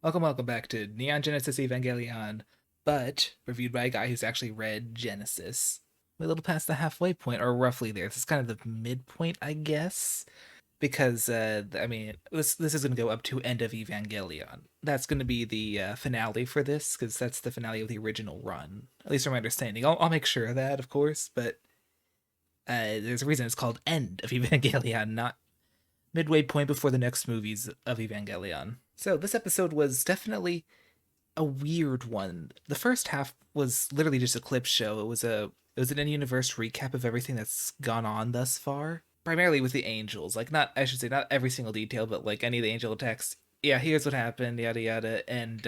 Welcome back to Neon Genesis Evangelion, but reviewed by a guy who's actually read Genesis. We're a little past the halfway point, or roughly there. This is kind of the midpoint, I guess, because this is going to go up to end of Evangelion. That's going to be the finale for this, because that's the finale of the original run. At least from my understanding. I'll make sure of that, of course, but there's a reason it's called End of Evangelion, not midway point before the next movies of Evangelion. So this episode was definitely a weird one. The first half was literally just a clip show. It was an in-universe recap of everything that's gone on thus far, primarily with the angels. Like, not, I should say, not every single detail, but like any of the angel attacks. Yeah, here's what happened, yada yada, and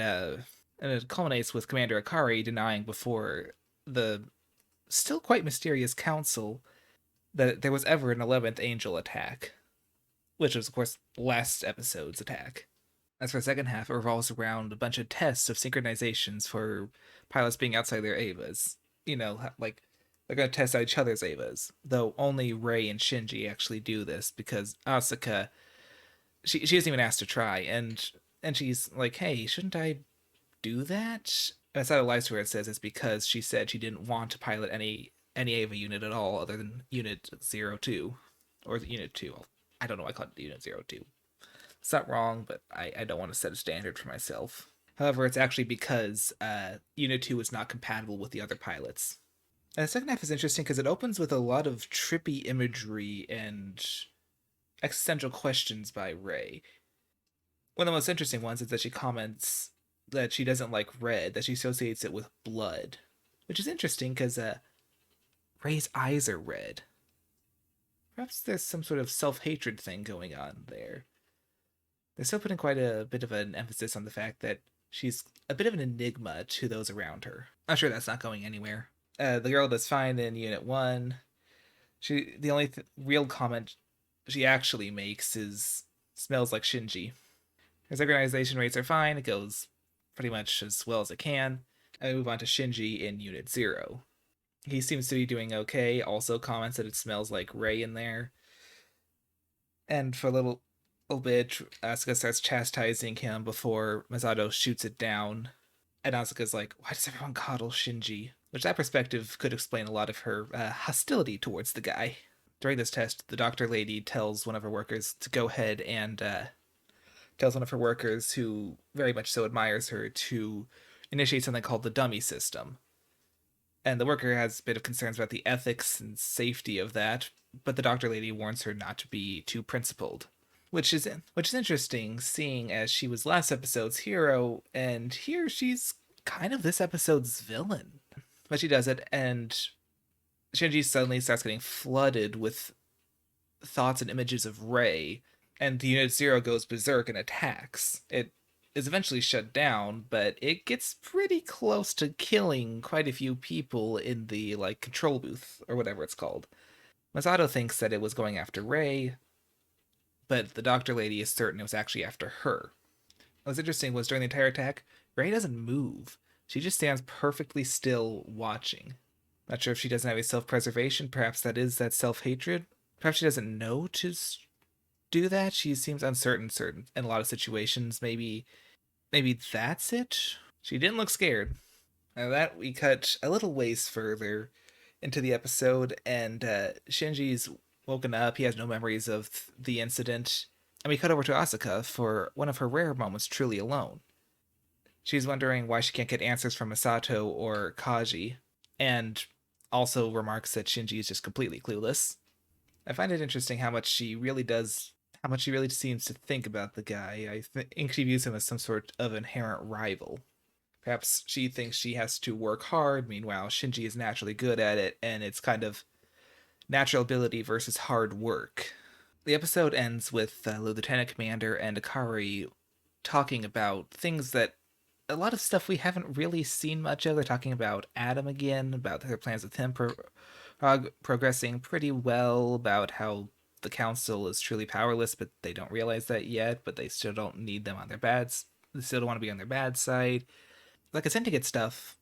it culminates with Commander Akari denying before the still quite mysterious council that there was ever an 11th angel attack, which was, of course, last episode's attack. As for the second half, it revolves around a bunch of tests of synchronizations for pilots being outside their Avas. You know, like they're going to test out each other's Avas, though only Rei and Shinji actually do this because Asuka, she isn't even asked to try, and she's like, hey, shouldn't I do that? And Misato lies to her and says it's because she said she didn't want to pilot any Ava unit at all other than Unit 02 or Unit 2. I don't know why I call it Unit 02. It's not wrong, but I don't want to set a standard for myself. However, it's actually because Unit 2 is not compatible with the other pilots. And the second half is interesting because it opens with a lot of trippy imagery and existential questions by Rei. One of the most interesting ones is that she comments that she doesn't like red, that she associates it with blood, which is interesting because Rei's eyes are red. Perhaps there's some sort of self-hatred thing going on there. They're still putting quite a bit of an emphasis on the fact that she's a bit of an enigma to those around her. I'm sure that's not going anywhere. The girl does fine in Unit 1. The only real comment she actually makes is smells like Shinji. Her synchronization rates are fine. It goes pretty much as well as it can. And we move on to Shinji in Unit 0. He seems to be doing okay. Also comments that it smells like Rei in there. And for a little bit, Asuka starts chastising him before Misato shoots it down. And Asuka's like, why does everyone coddle Shinji? Which that perspective could explain a lot of her hostility towards the guy. During this test, the doctor lady tells one of her workers to go ahead and tells one of her workers, who very much so admires her, to initiate something called the dummy system. And the worker has a bit of concerns about the ethics and safety of that, but the doctor lady warns her not to be too principled. Which is interesting, seeing as she was last episode's hero, and here she's kind of this episode's villain. But she does it, and Shinji suddenly starts getting flooded with thoughts and images of Rei, and the Unit Zero goes berserk and attacks. It is eventually shut down, but it gets pretty close to killing quite a few people in the control booth or whatever it's called. Misato thinks that it was going after Rei, but the doctor lady is certain it was actually after her. What was interesting was during the entire attack, Rei doesn't move. She just stands perfectly still watching. Not sure if she doesn't have a self-preservation. Perhaps that is that self-hatred. Perhaps she doesn't know to do that. She seems uncertain in a lot of situations. Maybe that's it. She didn't look scared. Now that we cut a little ways further into the episode, and Shinji's woken up. He has no memories of the incident. And we cut over to Asuka for one of her rare moments truly alone. She's wondering why she can't get answers from Misato or Kaji, and also remarks that Shinji is just completely clueless. I find it interesting how much she really seems to think about the guy. I think she views him as some sort of inherent rival. Perhaps she thinks she has to work hard, meanwhile Shinji is naturally good at it, and it's kind of natural ability versus hard work. The episode ends with Lieutenant Commander and Akari talking about things that a lot of stuff we haven't really seen much of. They're talking about Adam again, about their plans with him progressing pretty well, about how the council is truly powerless, but they don't realize that yet, but they still don't need them on their they still don't want to be on their bad side. Like a syndicate stuff,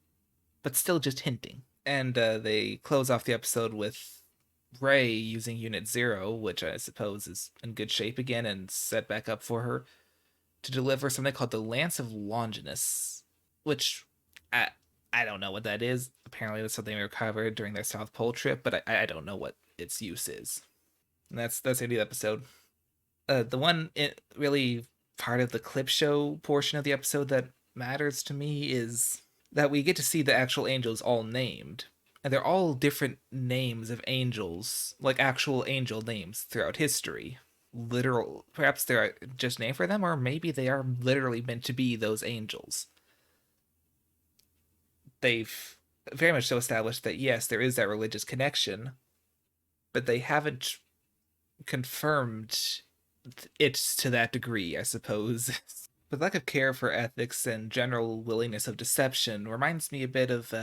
but still just hinting. And they close off the episode with Rei using Unit Zero, which I suppose is in good shape again and set back up for her, to deliver something called the Lance of Longinus, which I I don't know what that is. Apparently, that's something they recovered during their South Pole trip, but I don't know what its use is. And that's the end of the episode. The one really part of the clip show portion of the episode that matters to me is that we get to see the actual angels all named. And they're all different names of angels, like actual angel names throughout history. Literal, perhaps they're just named for them, or maybe they are literally meant to be those angels. They've very much so established that yes, there is that religious connection, but they haven't confirmed it to that degree, I suppose. But lack of care for ethics and general willingness of deception reminds me a bit of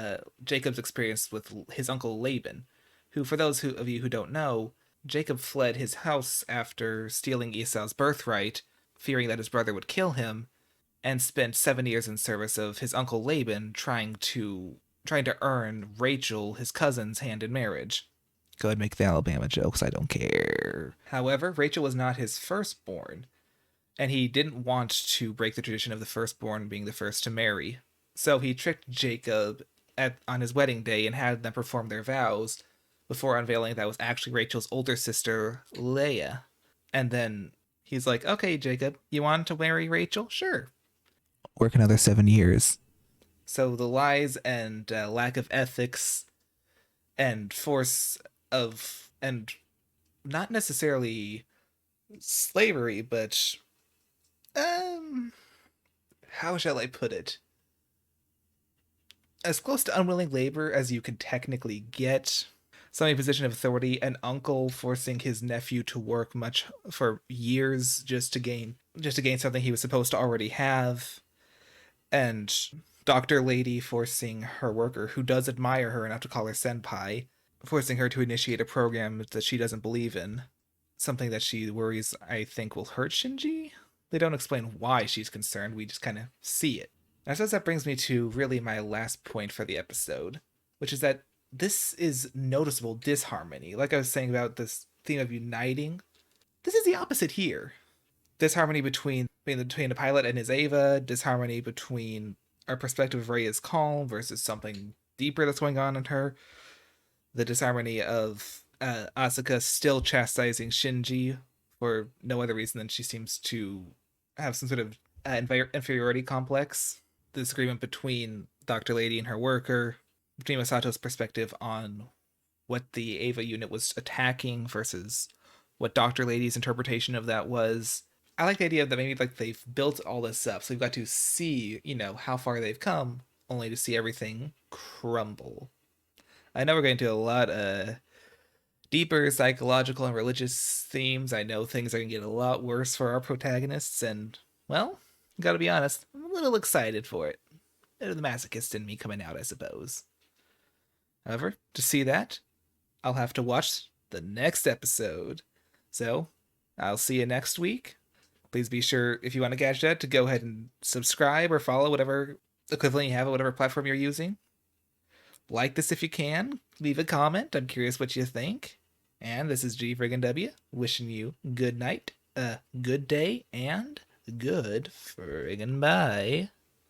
Jacob's experience with his uncle Laban, who, for those of you who don't know, Jacob fled his house after stealing Esau's birthright, fearing that his brother would kill him, and spent 7 years in service of his uncle Laban, trying to earn Rachel, his cousin's hand in marriage. Go ahead and make the Alabama jokes, I don't care. However, Rachel was not his firstborn, and he didn't want to break the tradition of the firstborn being the first to marry. So he tricked Jacob on his wedding day and had them perform their vows before unveiling that was actually Rachel's older sister, Leah. And then he's like, okay, Jacob, you want to marry Rachel? Sure. Work another 7 years. So the lies and lack of ethics and force of, and not necessarily slavery, but how shall I put it? As close to unwilling labor as you can technically get. Some in a position of authority, an uncle forcing his nephew to work much for years just to gain something he was supposed to already have, and Dr. Lady forcing her worker, who does admire her enough to call her senpai, forcing her to initiate a program that she doesn't believe in. Something that she worries, I think, will hurt Shinji. They don't explain why she's concerned, we just kind of see it. And I suppose that brings me to really my last point for the episode, which is that this is noticeable disharmony. Like I was saying about this theme of uniting, this is the opposite here. Disharmony between the pilot and his Ava, disharmony between our perspective of Rei as calm versus something deeper that's going on in her, the disharmony of Asuka still chastising Shinji for no other reason than she seems to have some sort of inferiority complex, the disagreement between Dr. Lady and her worker, between Misato's perspective on what the Ava unit was attacking versus what Dr. Lady's interpretation of that was. I like the idea that maybe like they've built all this up, so we've got to see, how far they've come, only to see everything crumble. I know we're getting into a lot of deeper psychological and religious themes. I know things are going to get a lot worse for our protagonists, and, well, gotta be honest, I'm a little excited for it. The masochist in me coming out, I suppose. However, to see that, I'll have to watch the next episode. So, I'll see you next week. Please be sure, if you want to catch that, to go ahead and subscribe or follow whatever equivalent you have on whatever platform you're using. Like this if you can. Leave a comment. I'm curious what you think. And this is G Friggin' W, wishing you good night, good day, and good friggin' bye.